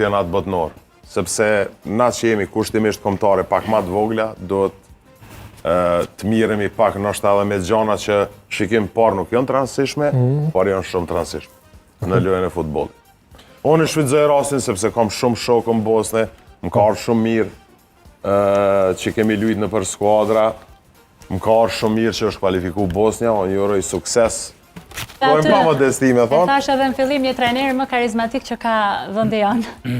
kampionat botnor, sepse na që jemi kushtimisht kombëtare pak më të vogla, duhet të miremi pak ndoshta edhe me gjona që shikim parë nuk janë të rëndësishme, por janë shumë të rëndësishme në lojën e futbollit. Unë shfrytëzoj rastin sepse kam shumë shokë në Bosnë, më ka ardhur shumë mirë që kemi luajtur nëpër skuadra, më ka ardhur shumë mirë që është kualifikuar Bosnja, unë ju uroj sukses. Po e pa modestime thonë. E thash edhe në fillim një trajner më karizmatik që ka vendi janë.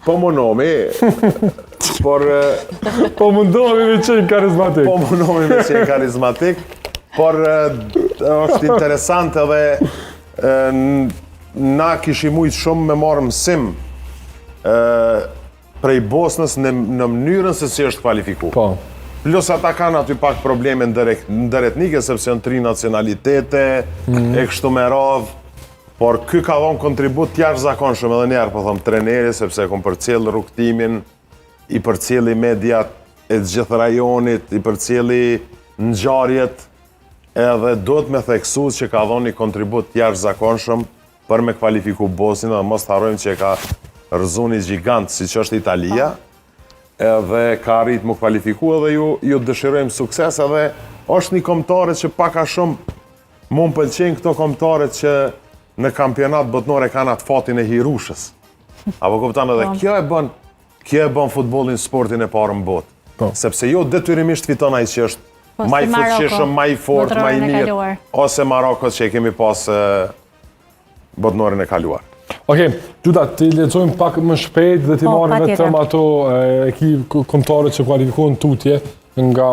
Po mundohemi, por... Po mundohemi me qenë karizmatik. Po mundohemi me qenë karizmatik, por është interesant edhe na kishim mujtë shumë me marrë mësim prej Bosnës në mënyrën se si është kvalifikuar. Po. Plus ata kanë aty pak probleme ndëretnike, sepse janë 3 nacionalitete, e kështu me radhë, por ky ka dhënë kontribut jashtëzakonshëm edhe njerë, po thëmë treneri, sepse kom përcjell rrugtimin, i përcjelli mediat e të gjithë rajonit, i përcjelli ngjarjet, edhe duhet me theksu që ka dhënë një kontribut jashtëzakonshëm për me kvalifiku Bosnjën, dhe mos të harrojmë që ka rëzu një gjigant si që është Italia, edhe ka arrit më kvalifiku edhe ju dëshirojmë sukses, edhe është një kombëtare që paka shumë mu më pëlqenjë këto kombëtare që në kampionat botnore kanë atë fatin e hirushës. Apo kupton edhe kjo e bën futbollin sportin e parë në botë. Sepse jo detyrimisht fiton ai që është më i fuqishëm, më i fortë, më i mirë, ose Maroko që e kemi pas botnorin e kaluar. Okej, Gjuda, ti lexojmë pak më shpejt dhe ti marrim vetëm ato kombëtare që kualifikuan tutje nga